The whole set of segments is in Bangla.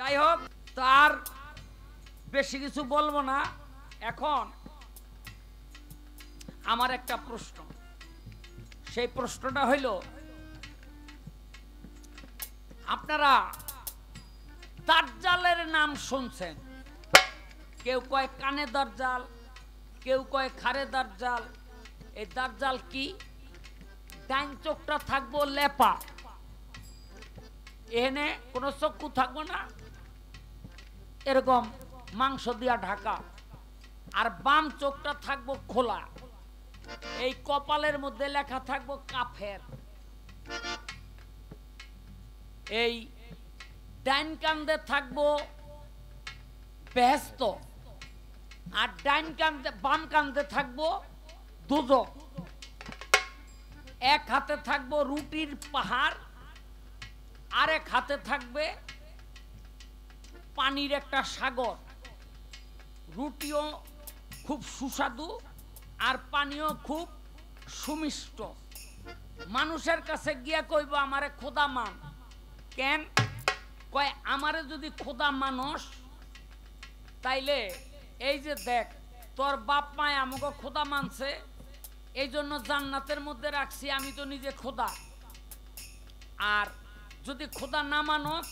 যাই হোক, তার বেশি কিছু বলবো না। এখন আমার একটা প্রশ্ন, সেই প্রশ্নটা হইল, আপনারা দাজ্জালের নাম শুনছেন, কেউ কয় কানে দাজ্জাল, কেউ কয় খারে দাজ্জাল। এই দাজ্জাল কি? ডাইন চোখটা থাকবো লেপা, এখানে কোনো চক্ষু থাকবো না, এরকম মাংস দিয়া ঢাকা, আর বাম চোখটা থাকবো খোলা। এই কপালের মধ্যে লেখা থাকবো কাফের। এই ডাইন কান্দে থাকবো বেহেশত, আর ডাইন কান্দে বাম কান্দে থাকবো দুজক। এক হাতে থাকবো রুটির পাহাড়, আরেক হাতে থাকবে পানির একটা সাগর। রুটিও খুব সুস্বাদু আর পানিও খুব সুমিষ্ট। মানুষের কাছে গিয়া কইব আমারে খোদা মান। কেন কয়? আমারে যদি খোদা মানুষ, তাইলে এই যে দেখ, তোর বাপ মায় আমাকে খোদা মানছে, এই জন্য জান্নাতের মধ্যে রাখছি, আমি তো নিজে খোদা। আর যদি খোদা না মানস,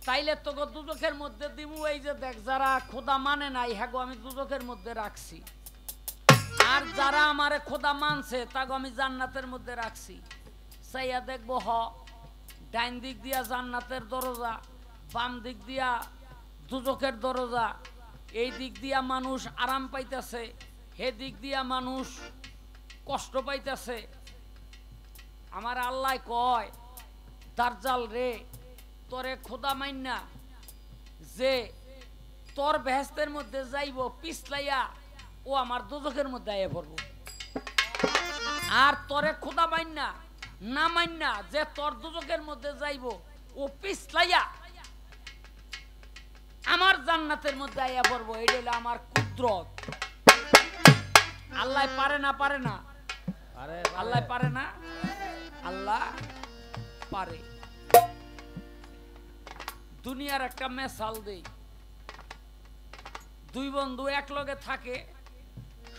তাইলে তোকে দুজকের মধ্যে দিব। এই যে দেখ, যারা খোদা মানে নাই, হ্যাঁ গো, আমি দুজকের মধ্যে রাখছি। আর যারা আমারে খোদা মানছে, তাকে আমি জান্নাতের মধ্যে রাখছি। চাইয়া দেখবো, ডাইন দিক দিয়া জান্নাতের দরজা, বাম দিক দিয়া দুজকের দরজা। এই দিক দিয়া মানুষ আরাম পাইতেছে, হে দিক দিয়া মানুষ কষ্ট পাইতেছে। আমার আল্লাহ কয়, দাজ্জাল রে, তোরে খোদা মাইন্না যে তোর বেহেশতের মধ্যে যাইব পিছলাইয়া, ও আমার দুজকের মধ্যে আইয়া পড়বো। আর তোরে খোদা মাইন্না না মাইন্না যে তোর দুজকের মধ্যে যাইব, ও পিছলাইয়া আমার জান্নাতের মধ্যে আইয়া পড়বো। এটা হলো আমার কুদরত। আল্লাহ পারে না? পারে না? আল্লাহ পারে না? আল্লাহ পারে। দুনিয়ার একটা মেসাল দেই। দুই বন্ধু এক লগে থাকে,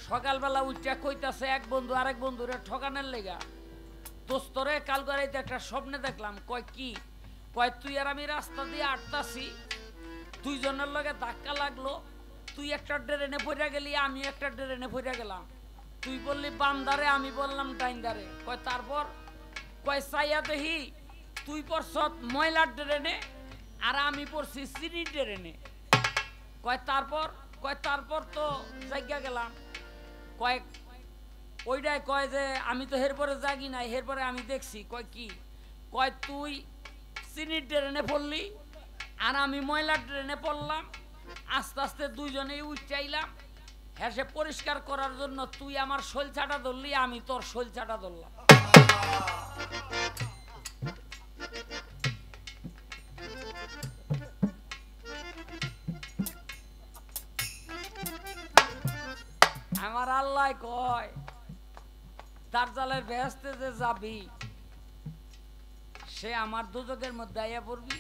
সকালবেলা উঠা কইতাছে এক বন্ধু আরেক বন্ধুরে ঠকানোর লেগা, দোস্তরে কাল গড়াইতে একটা স্বপ্নে দেখলাম। কয় কি? কয় তুই আর আমি রাস্তা দিয়ে আটতাছি, দুইজনের লগে ধাক্কা লাগলো, তুই একটা ড্রেনে পড়ে গেলি, আমি একটা ড্রেনে পড়ে গেলাম। তুই বললি বাম ধারে, আমি বললাম ডাইন ধারে। কয় তারপর? কয় চাইয়া দেখি তুই পড়ছ ময়লার ড্রেনে আর আমি পড়ছি চিনি ড্রেনে। কয় তারপর? কয় তারপর তো জায়গা গেলাম। কয় ওইটাই কয় যে আমি তো এরপরে জাগি নাই, এরপরে আমি দেখছি। কয় কি? কয় তুই চিনির ড্রেনে পড়লি আর আমি ময়লার ড্রেনে পড়লাম, আস্তে আস্তে দুইজনেই উঠাইলাম। হ্যাঁ, সে পরিষ্কার করার জন্য তুই আমার শৈলচাটা ধরলি, আমি তোর শৈলচাটা ধরলাম। আমার আল্লাহ কয়, দাজ্জালের বেহেশতে যে যাবি, সে আমার দুজকের মধ্যে আইয়া পড়বি।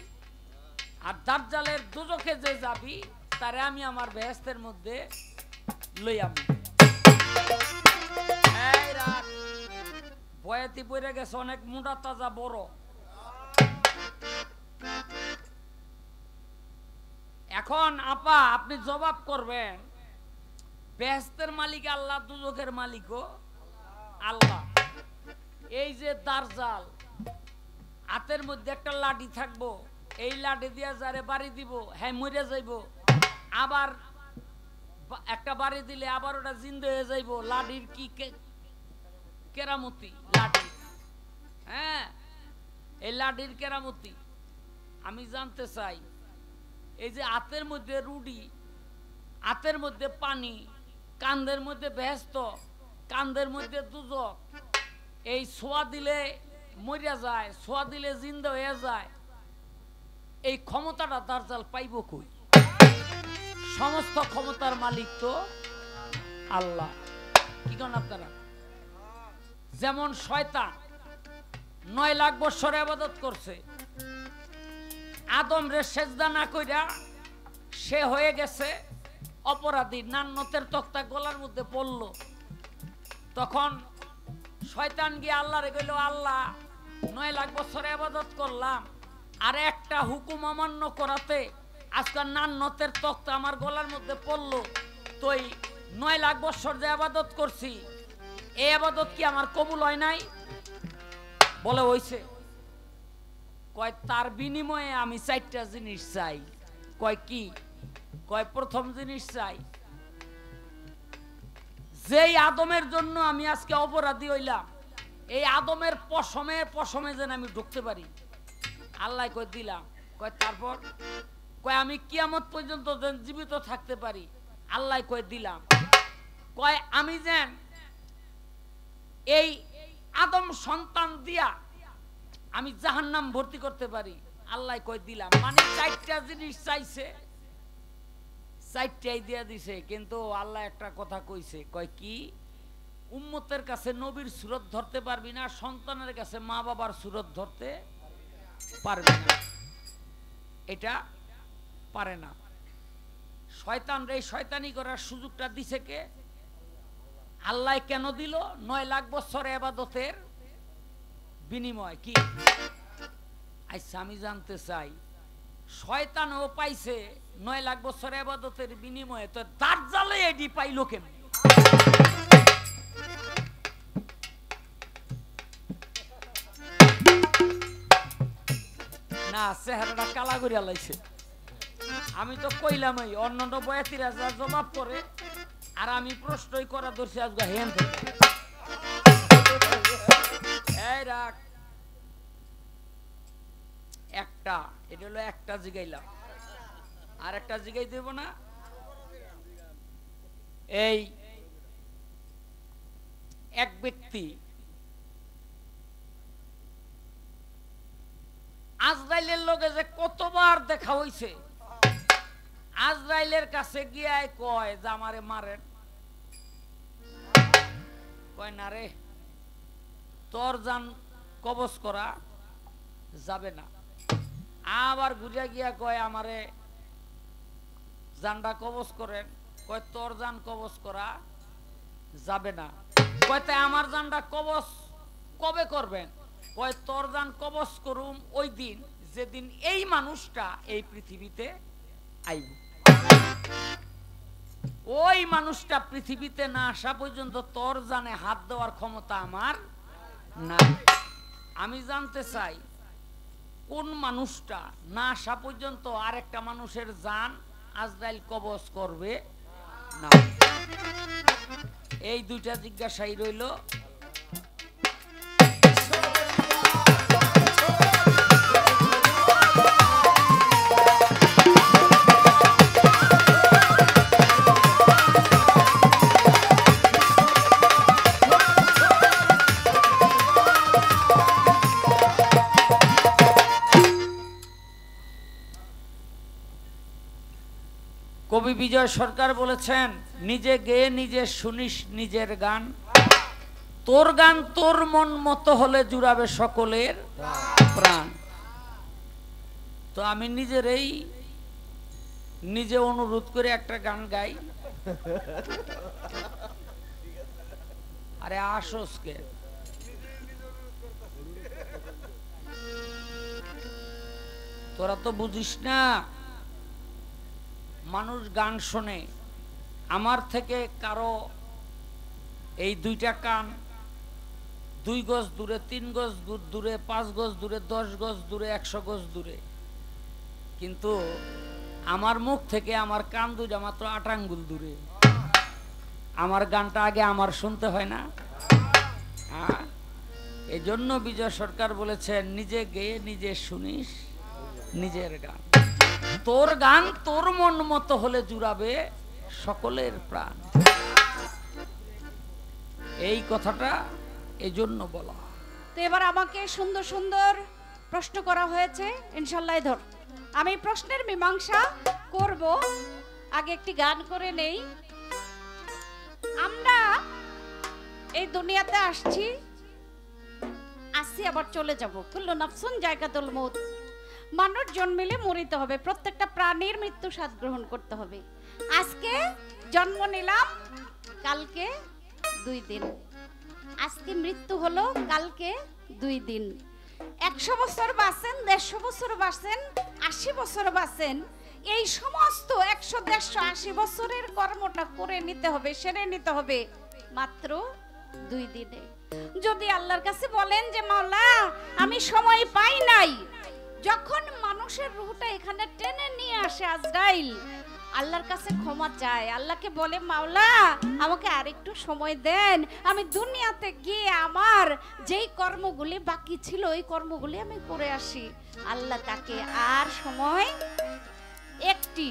আর দাজ্জালের দুজকে যে যাবি, তারে আমি আমার বেহেশতের মধ্যে লইয়াবি। এই রাত বয়াতি পড়ে গেছে, অনেক মোটা তাজা বড়। এখন আপা আপনি জবাব করবেন, বেহেশতের মালিক আল্লাহ, দুজকের মালিকও আল্লাহ। এই যে দাজ্জাল, হাতের মধ্যে একটা লাঠি থাকবো, এই লাঠি দিয়া যারে বাড়ি দিব, হ্যাঁ মরে যাইব। আবার একটা বাড়ি দিলে আবার ওটা জিন্দা হয়ে যাইব। লাঠির কি কেরামতি? লাঠি, হ্যাঁ, এই লাঠির কেরামতি আমি জানতে চাই। এই যে হাতের মধ্যে রুডি, হাতের মধ্যে পানি, কান্দের মধ্যে বেহেশত, কান্দের মধ্যে দুজক, এই ছোঁয়া দিলে মরিয়া যায়, ছোঁয়া দিলে জিন্দা হয়ে যায়। এই ক্ষমতাটা দাজ্জাল পাইব কই? সমস্ত ক্ষমতার মালিক তো আল্লাহ। কি করেন আপনারা? যেমন শয়তান 9 লাখ বছর ইবাদত করছে, আদম রে সেজদা না কইরা সে হয়ে গেছে অপরাধী, নান্নতের তক্তা গলার মধ্যে পড়ল। তখন শয়তান গিয়ে আল্লাহ রে কইল, আল্লাহ 9 লাখ বছর ইবাদত করলাম, আর একটা হুকুম অমান্য করাতে আজকে নান্নতের তক্তা আমার গলার মধ্যে পড়ল, তুই 9 লাখ বছর যে ইবাদত করছি এই ইবাদত কি আমার কবুল হয় নাই? বলে হইছে। কয় তার বিনিময়ে আমি 4টা জিনিস চাই। কয় কি? কয় প্রথম জিনিস চাই, যেই আদমের জন্য আমি আজকে অপরাধী হইলাম এই আদমের পশমে পশমে যেন আমি ঢুকতে পারি। আল্লাহ কয় দিলাম। কয় তারপর? কয় আমি কিয়ামত পর্যন্ত যেন জীবিত থাকতে পারি। আল্লাহ কয় দিলাম। কয় আমি যেন এই আদম সন্তান দিয়া আমি জাহান্নাম ভর্তি করতে পারি। আল্লাহ কয় দিলাম। মানে 4টা জিনিস চাইছে, 4টাই দিয়া দিছে। কিন্তু আল্লাহ একটা কথা কইছে, কয় কি? উম্মতের কাছে নবীর সুরত ধরতে পারবি না, সন্তানের কাছে মা বাবার সুরত ধরতে পারবি না। এটা পারে না। শয়তান রে শয়তানি করার সুযোগটা দিছে কে? আল্লাহ কেন দিল? 9 লাখ বছর ইবাদতের বিনিময় কি? আচ্ছা আমি জানতে চাই, শয়তানও পাইছে 9 লাখ বছর ইবাদতের বিনিময়ে, তো দাজ্জালে এডি পাইলো কেমন? না, চেহারাটা কালা করিয়া লাইছে। আমি তো কইলামই অন্যান্য বয়াতিরা যা জবাব করে, আর আমি প্রশ্নই করা ধরছি আজকে হেন থেকে। এই রাখ একটা, এটা হলো একটা জিগাইলাম, আর একটা জিগাই দেব না। এই এক ব্যক্তি আজরাইলের লগে যে কতবার দেখা হইছে, আজরাইলের কাছে গিয়ে কয় যে আমারে মারেন। কয় না রে, তোর জান কবজ করা যাবে না। আবার ঘুরিয়া গিয়া কয় আমারে জানটা কবজ করেন। কয় তোর জান কবজ করা যাবে না। কয় তাই আমার জানটা কবজ কবে করবেন? কয় তোর জান কবজ করুম ওই দিন যেদিন এই মানুষটা এই পৃথিবীতে আইব। ওই মানুষটা পৃথিবীতে না আসা পর্যন্ত তোর জানে হাত দেওয়ার ক্ষমতা আমার না। আমি জানতে চাই কোন মানুষটা না আসা পর্যন্ত আরেকটা মানুষের জান আজরাইল কবজ করবে না? এই দুইটা জিজ্ঞাসাই রইল। কবি বিজয় সরকার বলেছেন, নিজে গেয়ে নিজে শুনিস নিজের গান, তোর গান তোর মন মতো হলে জুড়াবে সকলের প্রাণ। তো আমি নিজে অনুরোধ করে একটা গান গাই। আরে আসোস কে? তোরা তো বুঝিস না, মানুষ গান শোনে। আমার থেকে কারো এই দুইটা কান 2 গজ দূরে, 3 গজ দূরে, 5 গজ দূরে, 10 গজ দূরে, 100 গজ দূরে, কিন্তু আমার মুখ থেকে আমার কান দুইটা মাত্র 8 আঙ্গুল দূরে। আমার গানটা আগে আমার শুনতে হয় না? হ্যাঁ, এই জন্য বিজয় সরকার বলেছেন, নিজে গেয়ে নিজে শুনিস নিজের গান, তোর গান তোর মন মতো হলে জুড়াবে সকলের প্রাণ। এই কথাটা এই জন্য বলা। তো এবার আমাকে সুন্দর সুন্দর প্রশ্ন করা হয়েছে, ইনশাল্লাহ ধর আমি প্রশ্নের মীমাংসা করব। আগে একটি গান করে নেই। আমরা এই দুনিয়াতে আসছি আবার চলে যাব। কুল্লু নাফসুন জায়গাতুল মউত। মানুষ জন্মিলে মরিতে হবে, প্রত্যেকটা প্রাণীর মৃত্যু স্বাদ গ্রহণ করতে হবে। আজকে জন্ম নিলাম, কালকে 2 দিন, আজকে মৃত্যু হলো, কালকে 2 দিন। 100 বছর বাঁচেন, 150 বছর বাঁচেন, 80 বছর বাঁচেন, এই সমস্ত 100, 150, 80 বছরের কর্মটা করে নিতে হবে, সেরে নিতে হবে মাত্র 2 দিনে। যদি আল্লাহর কাছে বলেন যে মাওলা আমি সময় পাই নাই, যখন মানুষের রূহটা এখানে টেনে নিয়ে আসে আজরাইল, আল্লাহর কাছে ক্ষমা চায়, আল্লাহকে বলে মাওলা আমাকে আরেকটু সময় দেন, আমি দুনিয়াতে গিয়ে আমার যেই কর্মগুলি বাকি ছিল ওই কর্মগুলি আমি করে আসি। আল্লাহ তাকে আর সময় একটি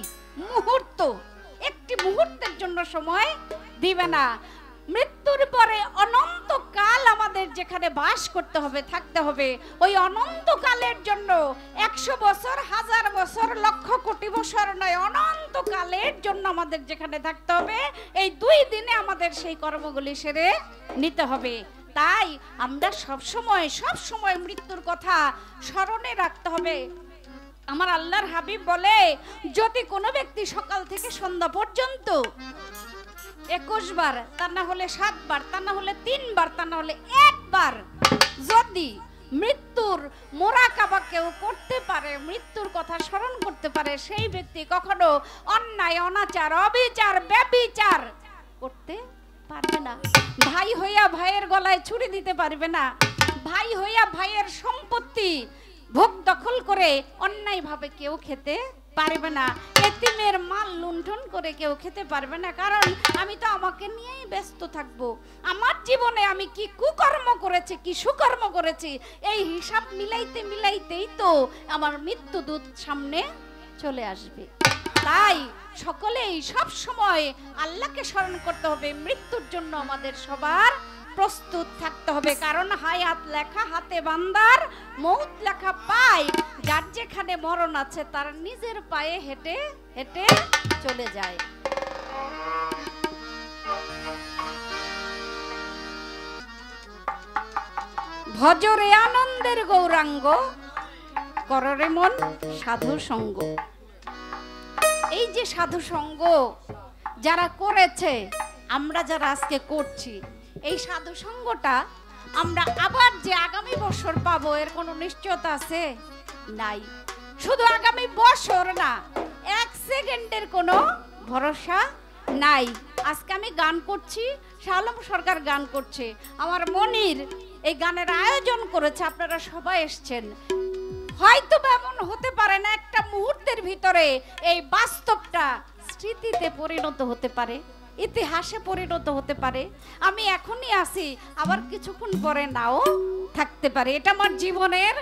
মুহূর্তের জন্য সময় দিবে না। মৃত্যুর পরে অনন্তকাল আমাদের যেখানে বাস করতে হবে, থাকতে হবে, ওই অনন্তকালের জন্য 100 বছর, 1000 বছর, লক্ষ কোটি বছর নয়, অনন্তকালের জন্য আমাদের যেখানে থাকতে হবে, এই 2 দিনে আমাদের সেই কর্মগুলি সেরে নিতে হবে। তাই আমরা সব সময় মৃত্যুর কথা স্মরণে রাখতে হবে। আমার আল্লাহর হাবিব বলে, যদি কোনো ব্যক্তি সকাল থেকে সন্ধ্যা পর্যন্ত 21 বার, তা না হলে 7 বার, তা না হলে 3 বার, তা না হলে 1 বার যদি মৃত্যুর মোরাকাবা কেউ করতে পারে, মৃত্যুর কথা স্মরণ করতে পারে, সেই ব্যক্তি কখনো অন্যায়, অনাচার, অবিচার, ব্যভিচার করতে পারবে না। ভাই হইয়া ভাইয়ের গলায় ছুরি দিতে পারবে না। ভাই হইয়া ভাইয়ের সম্পত্তি ভোগ দখল করে অন্যায়ভাবে কেউ খেতে পারবে না। এতিমের মাল লুণ্ঠন করে কেউ খেতে পারবে না। কারণ আমি তো আমাকে নিয়েই ব্যস্ত থাকবো। আমার জীবনে আমি কি কুকর্ম করেছি, কি সুকর্ম করেছি, এই হিসাব মিলাইতেই তো আমার মৃত্যুদূত সামনে চলে আসবে। তাই সকলেই সব সময় আল্লাহকে স্মরণ করতে হবে। মৃত্যুর জন্য আমাদের সবার প্রস্তুত থাকতে হবে। কারণ হায়াত লেখা হাতে বান্দার, মৌত লেখা পায় যার যেখানে মরণ আছে, তার নিজের পায়ে হেঁটে হেঁটে চলে যায়। ভজরে আনন্দের গৌরাঙ্গ, কররে মন সাধু সঙ্গ। এই যে সাধু সঙ্গ যারা করেছে, আমরা যারা আজকে করছি, এই সাধু সঙ্গটা আমরা আবার যে আগামী বছর পাবো এর কোনো নিশ্চয়তা আছে? নাই। শুধু আগামী বছর না, 1 সেকেন্ডের কোনো ভরসা নাই। আজকে আমি গান করছি, শালম সরকার গান করছে, আমার মনির এই গানের আয়োজন করেছে, আপনারা সবাই এসছেন। হয়তো এমন হতে পারে না একটা মুহূর্তের ভিতরে এই বাস্তবটা স্মৃতিতে পরিণত হতে পারে, ইতিহাসে পরিণত হতে পারে। আমি এখনই আসি, আবার কিছুক্ষণ পরে নাও থাকতে পারে। এটা আমার জীবনের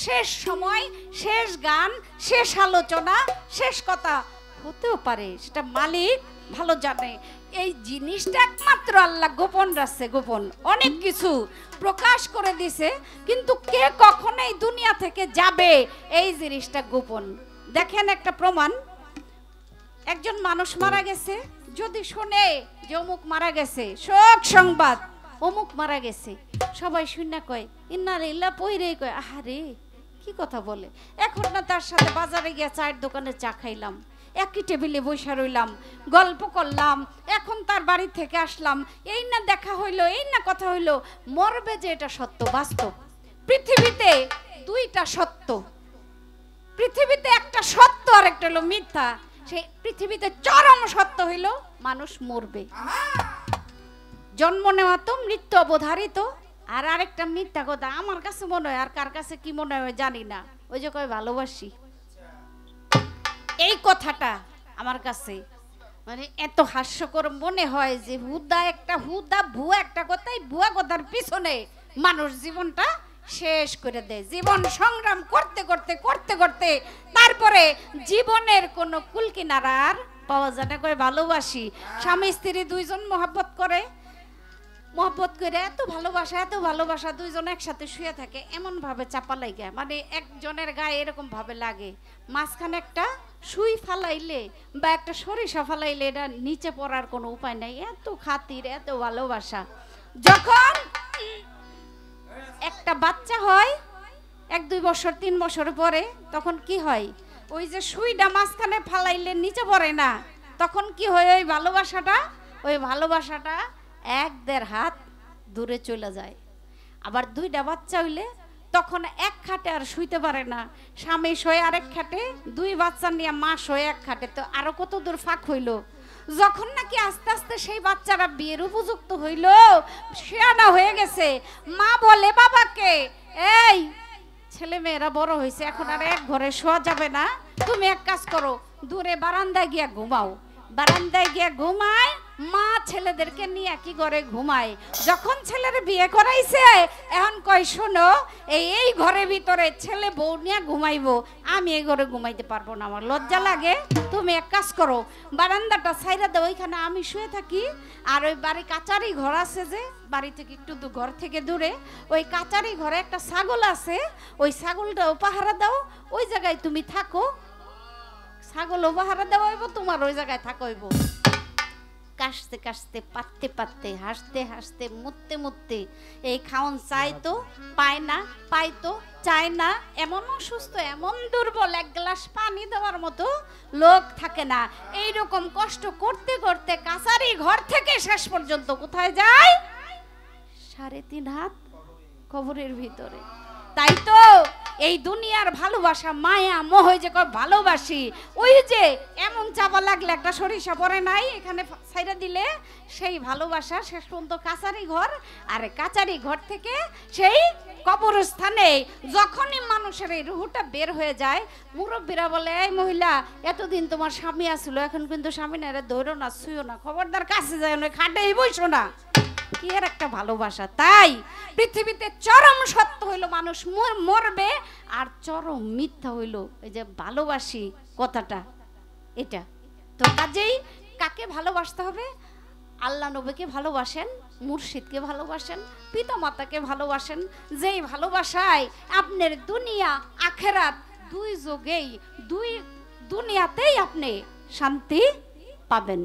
শেষ সময়, শেষ গান, শেষ আলোচনা, শেষ কথা হতেও পারে। সেটা মালিক ভালো জানে। এই জিনিসটা একমাত্র আল্লাহ গোপন রাখছে, গোপন। অনেক কিছু প্রকাশ করে দিছে, কিন্তু কে কখন এই দুনিয়া থেকে যাবে এই জিনিসটা গোপন। দেখেন একটা প্রমাণ, একজন মানুষ মারা গেছে, যদি শুনে যে অমুক মারা গেছে, শোক সংবাদ অমুক মারা গেছে, সবাই শুনে কয় ইন্না লিল্লাহ, পইরে কয় আহারে কি কথা বলে। এখন না তার সাথে বাজারে গিয়ে চায়ের দোকানে চা খাইলাম, একই টেবিলে বসে রইলাম, গল্প করলাম, এখন তার বাড়ি থেকে আসলাম, এই না দেখা হইলো, এই না কথা হইলো। মরবে যে এটা সত্য, বাস্তব। পৃথিবীতে 2টা সত্য, পৃথিবীতে একটা সত্য আর একটা হলো মিথ্যা। সেই পৃথিবীতে চরম সত্য হইল মানুষ মরবে। জন্ম নেওয়া তো মৃত্যু অবধারিত। আর আরেকটা মিথ্যা কথা আমার কাছে মনে হয়, আর কার কাছে কি মনে হয় জানি না, ওই যে কয় ভালোবাসি, এই কথাটা আমার কাছে মানে এত হাস্যকর মনে হয় যে হুদা ভুয়া একটা কথাই, ভুয়া কথার পিছনে মানুষ জীবনটা শেষ করে দেয়। জীবন সংগ্রাম করতে করতে তারপরে জীবনের কোনো কুল কিনারা আর পাওয়া যায় না। করে ভালোবাসি, স্বামী স্ত্রী 2 জন মহব্বত করে এত ভালোবাসা 2 জন একসাথে শুয়ে থাকে, এমন ভাবে চাপা লাগে, মানে একজনের গায়ে এরকম ভাবে লাগে, মাঝখানে একটা সুই ফালাইলে বা একটা সরিষা ফালাইলে এটা নিচে পড়ার কোনো উপায় নাই। এত খাতির, এত ভালোবাসা। যখন একটা বাচ্চা হয় 1-2 বছর 3 বছর পরে তখন কি হয়, ওই যে সুইটা মাঝখানে ফালাইলে নিচে পড়ে না, তখন কি হয় ওই ভালোবাসাটা 1-1.5 হাত দূরে চলে যায়। আবার 2টা বাচ্চা হইলে তখন এক খাটে আর শুইতে পারে না, স্বামী শোয় আরেক খাটে, 2 বাচ্চা নিয়ে মা শোয় এক খাটে, তো আরো কত দূর ফাঁক হইল। যখন নাকি আস্তে আস্তে সেই বাচ্চারা বিয়ের উপযুক্ত হইল, শিয়ানা হয়ে গেছে, মা বলে বাবাকে, এই ছেলে মেয়েরা বড় হয়েছে, এখন আর এক ঘরে শোয়া যাবে না, তুমি এক কাজ করো, দূরে বারান্দায় গিয়া ঘুমাও। বারান্দায় গিয়া ঘুমায়, মা ছেলেদেরকে নিয়ে একই ঘরে ঘুমায়। যখন ছেলের বিয়ে করাইছে, এখন কয় শোনো, এই ঘরের ভিতরে ছেলে বউ নিয়ে ঘুমাইবো, আমি এই ঘরে ঘুমাইতে পারবো না, আমার লজ্জা লাগে, তুমি এক কাজ করো, বারান্দাটা ছাইরা দাও, ওইখানে আমি শুয়ে থাকি, আর ওই বাড়ি কাচারি ঘর আছে যে বাড়ি থেকে একটু ঘর থেকে দূরে, ওই কাচারি ঘরে একটা ছাগল আছে, ওই ছাগলটাও পাহারা দাও, ওই জায়গায় তুমি থাকো, ছাগলও পাহারা দেওয়া হইব, তোমার ওই জায়গায় থাকা হইব। কাশতে কাশতে, পাততে পাততে, হাসতে হাসতে, মুততে মুততে, এই খাওন চাই তো পায় না, পাই তো চায় না, এমন অসুস্থ, এমন দুর্বল, 1 গ্লাস পানি দেওয়ার মতো লোক থাকে না। এইরকম কষ্ট করতে করতে কাছারি ঘর থেকে শেষ পর্যন্ত কোথায় যায়? 3.5 হাত কবরের ভিতরে। তাই তো এই দুনিয়ার ভালোবাসা, মায়া মোহ, যে ভালোবাসি, ওই যে এমন চাপা লাগলে একটা সরিষা পড়ে নাই, এখানে ছাইরা দিলে সেই ভালোবাসা শেষ পর্যন্ত কাচারি ঘর, আর কাচারি ঘর থেকে সেই কবরস্থানে যখনই মানুষের এই রুহটা বের হয়ে যায়, মুরব্বীরা বলে, এই মহিলা, এতদিন তোমার স্বামী আসলো, এখন কিন্তু স্বামী না, ধরো না, ছুঁয়ো না, খবরদার কাছে যায় না, খাটেই বইসো না। কি আর একটা ভালোবাসা। তাই পৃথিবীতে চরম সত্য হইলো মানুষ মরবে, আর চরম মিথ্যা হইলো এই যে ভালোবাসি কথাটা, এটা। তো কাজেই কাকে ভালোবাসতে হবে? আল্লাহ নবীকে ভালোবাসেন, মুর্শিদকে ভালোবাসেন, পিতা মাতাকে ভালোবাসেন, যেই ভালোবাসায় আপনার দুনিয়া আখেরাত 2 যুগেই, 2 দুনিয়াতেই আপনি শান্তি পাবেন।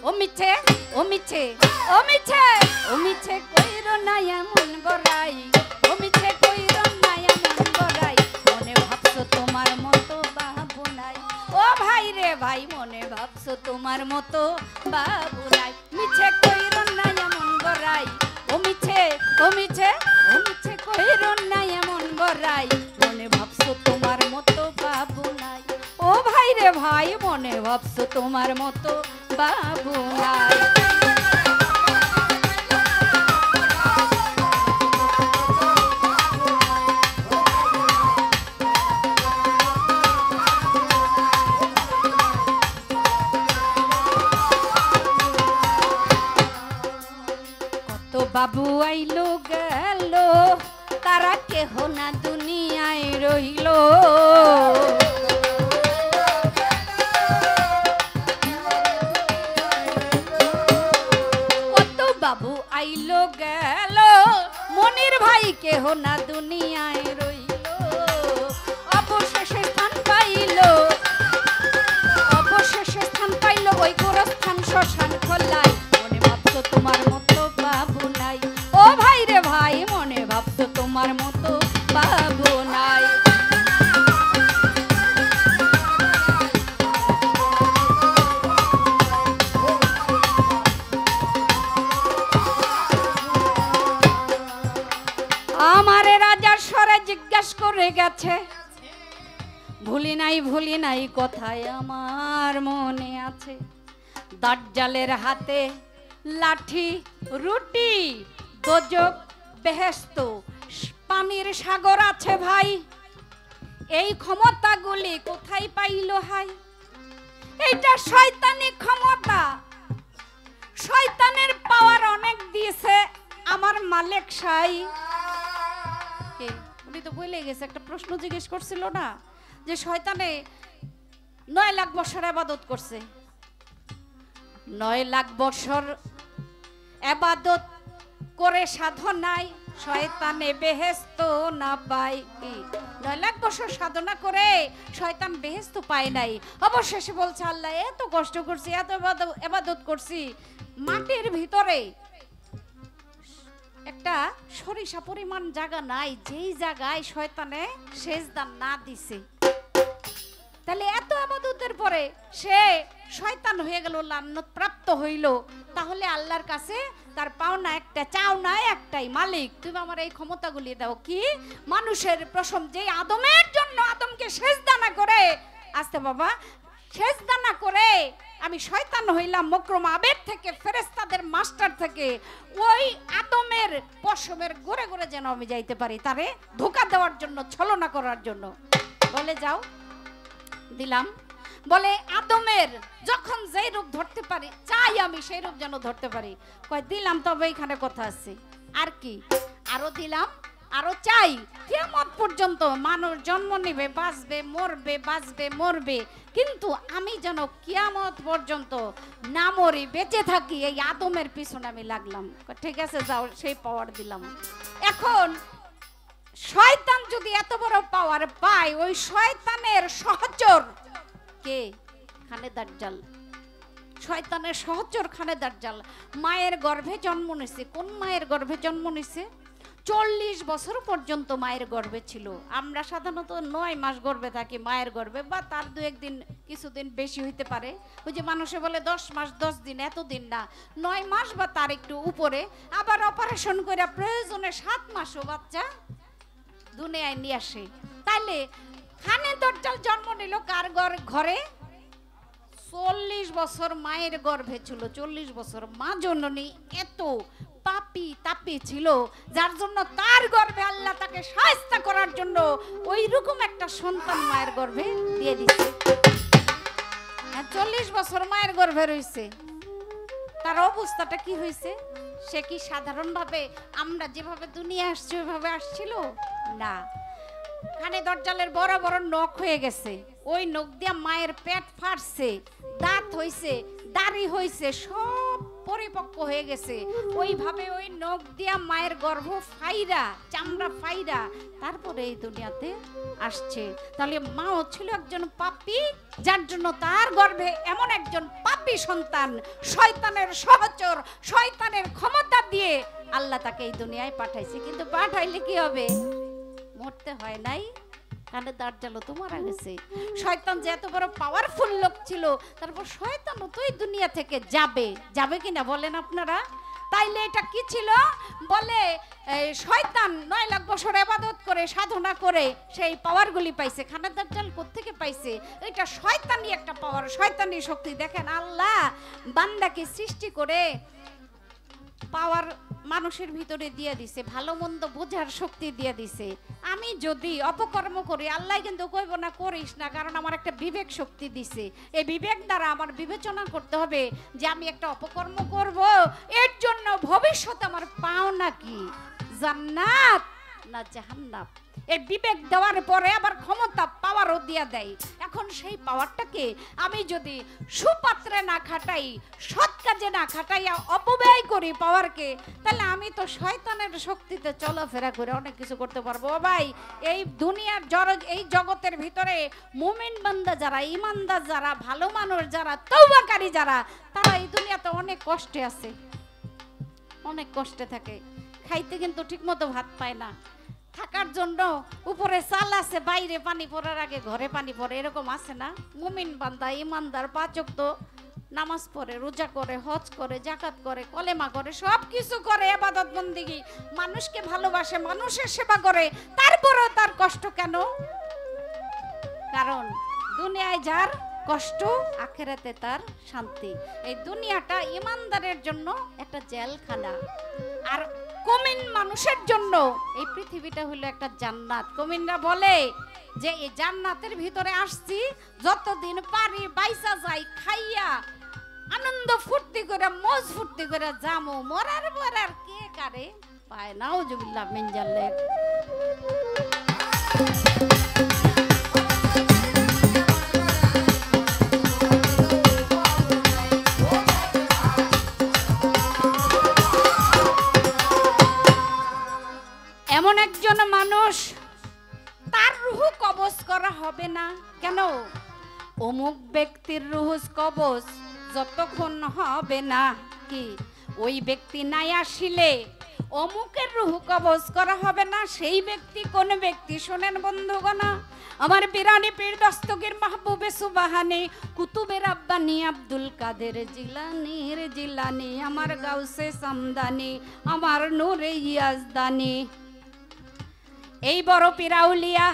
ও মিছে, ও মিছে, ও মিছে, ও মিছে কইরো না এমন বড়াই, ও মিছে কইরো না এমন বড়াই, মনে ভাবছো তোমার মতো বাবু নাই, ও ভাই রে ভাই, মনে ভাবছো তোমার মতো বাবু নাই, মিছে কইরো না এমন বড়াই, ও মিছে, ও মিছে, ও মিছে কইরো না এমন বড়াই, মনে ভাবছো তোমার মতো বাবু নাই, ও ভাই রে ভাই, মনে ভাবছো তোমার মতো বাবু নাই। কত বাবু আইলো গেল, তারা কেহ না দুনিয়ায় রইল, বাবু আইলো গেল, মনির ভাই কেহ না দুনিয়ায় রইল, অবশেষে স্থান পাইল, অবশেষে স্থান পাইল ওই গোরস্থান শ্মশান খোলাই, মনে ভাবছো তোমার মতো বাবু নাই, ও ভাই রে ভাই, মনে ভাবছো তোমার মতো বাবু নাই। আমারে রাজার স্বরে জিজ্ঞাসা করে গেছে, ভুলি নাই কথায় আমার মনে আছে, দাজ্জালের হাতে লাঠি রুটি, দোজক বেহেশত, পানির সাগর আছে ভাই, এই ক্ষমতাগুলি কোথায় পাইল হাই? এইটা শয়তানি ক্ষমতা, শয়তানের পাওয়ার অনেক দিয়েছে আমার মালিক সাই। উনি তো বলে গেছে, একটা প্রশ্ন জিজ্ঞেস করছিল না, যে শয়তানে 9 লাখ বছর ইবাদত করছে, 9 লাখ বছর ইবাদত করে সাধনায় শয়তানে বেহেস্ত না পায়। 9 লাখ বছর সাধনা করে শয়তান বেহেস্ত পায় নাই। অবশেষে বলছে আল্লাহ এত কষ্ট করছি, এত ইবাদত করছি, মাটির ভিতরে একটা সরিষা পরিমাণ জায়গা নাই যেই জায়গায় শয়তানে সেজদা না দিছে। তাহলে এত ইবাদতের পরে সে শয়তান হয়ে গেল, লান্নত প্রাপ্ত হইল। তাহলে আল্লাহর কাছে তার পাওনা একটা, চাওনা একটাই, মালিক তুমি আমার এই ক্ষমতাগুলি দাও। কি? মানুষের প্রথম যে আদমের জন্য আদমকে সেজদা না করে, আস্তে বাবা, সেজদা না করে আমি শয়তান হইলাম মকরুম আবেদ থেকে, ফেরেশতাদের মাস্টার থেকে, ওই আদমের পশমের ঘুরে ঘুরে যেন আমি যাইতে পারি, তারে ধোঁকা দেওয়ার জন্য, ছলনা করার জন্য। বলে যাও, দিলাম। বলে আদমের যখন যেই রূপ ধরতে পারি চাই আমি সেই রূপ যেন ধরতে পারি। কয় দিলাম, তবে এখানে কথা আছে। আর কি? আরো দিলাম, আরো চাই। কিয়ামত পর্যন্ত মানুষ জন্ম নেবে, বাঁচবে, মরবে, বাঁচবে, মরবে, কিন্তু আমি যেন কিয়ামত পর্যন্ত না মরি, বেঁচে থাকি, এই আদমের পিছনে আমি লাগলাম। ঠিক আছে, যাও, সেই পাওয়ার দিলাম। এখন শয়তান যদি এত বড় পাওয়ার পায়, ওই শয়তানের সহচর কে? খানে দাজ্জাল। শয়তানের সহচর খানে দাজ্জাল মায়ের গর্ভে জন্ম নিছে। কোন মায়ের গর্ভে জন্ম নিছে? 40 বছর পর্যন্ত মায়ের গর্ভে ছিল। আমরা সাধারণত 9 মাস গর্ভে থাকি মায়ের গর্ভে, বা তার 2-1 দিন, কিছুদিন বেশি হইতে পারে। ওই যে মানুষে বলে 10 মাস 10 দিন, এতদিন না, 9 মাস বা তার একটু উপরে। আবার অপারেশন করে প্রয়োজনে 7 মাসও বাচ্চা দুনিয়ায় নিয়ে আসে। তাইলে খানে দাজ্জাল জন্ম নিল কার ঘরে? 40 বছর মায়ের গর্ভে ছিল। 40 বছর মা জননী এত পাপী তাপী ছিল, যার জন্য তার গর্ভে আল্লাহ তাকে শায়েস্তা করার জন্য ওই রকম একটা সন্তান মায়ের গর্ভে দিয়ে দিয়েছে। 40 বছর মায়ের গর্ভে রয়েছে, তার অবস্থাটা কি হয়েছে? সে কি সাধারণভাবে আমরা যেভাবে দুনিয়া আসছে ওইভাবে আসছিল? না। খানে দাজ্জালের বড় বড় নখ হয়ে গেছে, ওই নখ দিয়া মায়ের পেট ফাটছে, দাঁত হইছে, দাড়ি হইছে, সব পরিপক্ক হয়ে গেছে। ওইভাবে ওই নখ দিয়া মায়ের গর্ভ ফাইরা, চামড়া ফাইরা তারপরে এই দুনিয়াতে আসছে। তাহলে মাও ছিল একজন পাপী, যার জন্য তার গর্ভে এমন একজন পাপী সন্তান, শয়তানের সহচর, শয়তানের ক্ষমতা দিয়ে আল্লাহ তাকে এই দুনিয়ায় পাঠাইছে। কিন্তু পাঠাইলে কি হবে? মরতে হয় নাই। কানে দাজ্জালও তো মারা গেছে। শয়তান যে এত বড় পাওয়ারফুল লোক ছিল, তারপর শয়তানও তো এই দুনিয়া থেকে যাবে, যাবে কিনা বলেন আপনারা? তাইলে এটা কি ছিল? বলে শয়তান 9 লাখ বছর ইবাদত করে, সাধনা করে সেই পাওয়ারগুলি পাইছে। খানে দাজ্জাল কোত্থেকে পাইছে? এটা শয়তানি একটা পাওয়ার, শয়তানি শক্তি। দেখেন আল্লাহ বান্দাকে সৃষ্টি করে পাওয়ার মানুষের ভিতরে দিয়ে দিছে, ভালো মন্দ বোঝার শক্তি দিয়ে দিছে। আমি যদি অপকর্ম করি, আল্লাহ কিন্তু কইব না করিস না, কারণ আমার একটা বিবেক শক্তি দিছে। এই বিবেক দ্বারা আমার বিবেচনা করতে হবে যে আমি একটা অপকর্ম করব, এর জন্য ভবিষ্যতে আমার পাওনা কি, জান্নাত না জাহান্নাম। এই বিবেক দেওয়ার পরে আবার ক্ষমতা পাওয়ারও দিয়া দেয়। এখন সেই পাওয়ারটাকে আমি যদি সুপাত্রে না খাটাই, সৎ কাজে না খাটাইয়া অপব্যয় করি পাওয়ারকে, তাহলে আমি তো শয়তানের শক্তিতে চলাফেরা করে অনেক কিছু করতে পারবো। ভাই, এই দুনিয়ার এই জগতের ভিতরে মুমিন বান্দা যারা, ইমানদার যারা, ভালো মানুষ যারা, তওবাকারী যারা, তারা এই দুনিয়াতে অনেক কষ্টে আছে, অনেক কষ্টে থাকে। খাইতে কিন্তু ঠিকমতো ভাত পায় না, থাকার জন্য উপরে চাল আছে, বাইরে পানি পড়ার আগে ঘরে পানি পড়ে, এরকম আছে না? মুমিন বান্দা, ইমানদার 5 ওয়াক্ত নামাজ পড়ে, রোজা করে, হজ করে, যাকাত করে, কলেমা করে, সব কিছু করে, ইবাদত বন্দেগী, মানুষকে ভালোবাসে, মানুষের সেবা করে, তারপরেও তার কষ্ট কেন? কারণ দুনিয়ায় যার কষ্ট, আখিরাতে তার শান্তি। এই দুনিয়াটা ইমানদারের জন্য একটা জেলখানা, আর মুমিন মানুষের জন্য এই পৃথিবীটা হলো একটা জান্নাত। মুমিনরা বলে যে এই জান্নাতের ভিতরে আসছি, যতদিন পারি বাইসা যাই, খাইয়া আনন্দ ফুর্তি করে, মজ ফুর্তি করে যামু, মরার পর আর কে কারে পায়। নাউজুবিল্লাহ মিন জালিক। অমুক ব্যক্তির রুহুস কবজ যতক্ষণ হবে না কি ওই ব্যক্তি নাই আসিলে অমুকের রুহ কবজ করা হবে না। সেই ব্যক্তি কোন ব্যক্তি শোনেন বন্ধুগণ, আমার বিরানি পীর দস্তগীর মাহবুবে সুবহানী কুতুবে রাব্বানী আব্দুল কাদের জিলানীর জিলানী, আমার গাউসে সামদানি, আমার নূরে ইয়াজদানি। এই বড় পীর আউলিয়া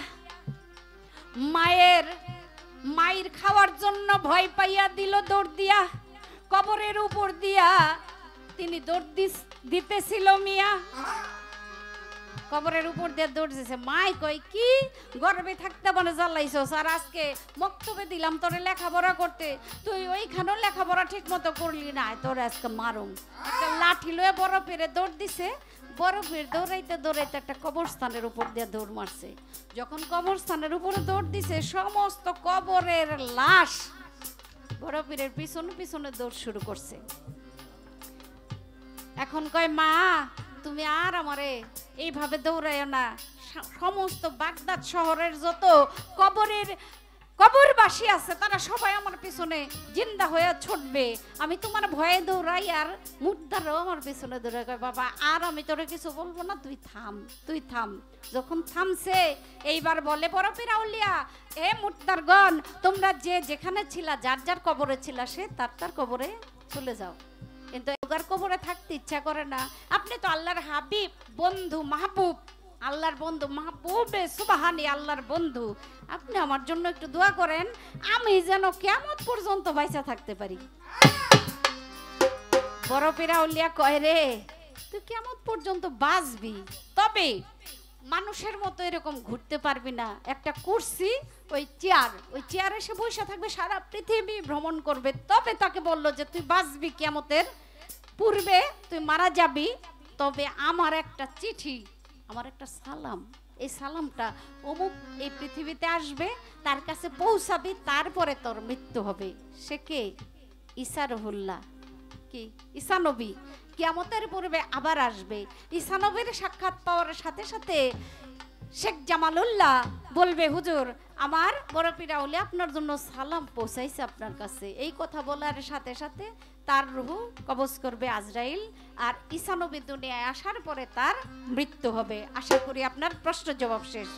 মায়ের খাওয়ার জন্য ভয় পাইয়া দিল দৌড় দিয়া, কবরের উপর দিয়া তিনি দৌড় দিতেছিল মিয়া, কবরের উপর দিয়ে দৌড় দিছে। মাই কই কি গর্বে থাকতে বনে জ্বালাইছস, আর আজকে মক্তবে দিলাম তোরে লেখাপড়া করতে, তুই ওইখানেও লেখাপড়া ঠিক মতো করলি না, তোরে আজকে মারুম। একটা লাঠি লয়ে বড় পীরে দৌড় দিছে। বড় পীর দৌড়াইতে দৌড়াইতে একটা কবরস্থানের উপর দিয়ে দৌড় মারছে। যখন কবরস্থানের উপরে দৌড় দিছে, সমস্ত কবরের লাশ বড় পীরের পিছনে পিছনে দৌড় শুরু করছে। এখন কয় মা তুমি আর আমারে এইভাবে দৌড়াইও না, সমস্ত বাগদাদ শহরের যত কবরবাসী আছে তারা সবাই আমার পিছনে জিন্দা হয়ে ছুটবে, আমি তোমার ভয়ে দৌড়াই আর মুর্দারও আমার পিছনে দৌড়াই। কয় বাবা আর আমি তোরে কিছু বলবো না, তুই থাম তুই থাম। যখন থামছে এইবার বলে বড় পীর আউলিয়া, এ মুর্দারগণ তোমরা যে যেখানে ছিলা, যার যার কবরে ছিলা সে তার তার কবরে চলে যাও, কিন্তু ওগার কবরে থাকতে ইচ্ছা করে না। আপনি তো আল্লাহর হাবিব, বন্ধু, মাহবুব, আল্লাহর বন্ধু, মাহবুবে সুবহানী, আল্লাহর বন্ধু, আপনি আমার জন্য একটু দোয়া করেন, আমি যেন কিয়ামত পর্যন্ত বাইচা থাকতে পারি। বড় পীর আউলিয়া কয় রে তুই কিয়ামত পর্যন্ত বাঁচবি, তবে মানুষের মতো এরকম ঘুরতে পারবি না। একটা কুরসি, ওই চেয়ারে সে বসে থাকবে, সারা পৃথিবী ভ্রমণ করবে, তবে তাকে বললো যে তুই বাঁচবি, কিয়ামতের পূর্বে তুই মারা যাবি, তবে আমার একটা চিঠি, আমার একটা সালাম, এই সালামটা অমুক এই পৃথিবীতে আসবে, তার কাছে পৌঁছাবি, তারপরে তোর মৃত্যু হবে। সে কে? ঈসা রুহুল্লাহ, কি ঈসা নবী কিয়ামতের পূর্বে আবার আসবে। ঈসা নবীর সাক্ষাৎ পাওয়ার সাথে সাথে শেখ জামালুল্লাহ বলবে হুজুর আমার বড় পীর আউলিয়া আপনার জন্য সালাম পৌঁছাইছে আপনার কাছে। এই কথা বলার সাথে সাথে তার রূহ কবজ করবে আজরাইল, আর ঈসা নবী দুনিয়ায় আসার পরে তার মৃত্যু হবে। আশা করি আপনার প্রশ্ন জবাব শেষ।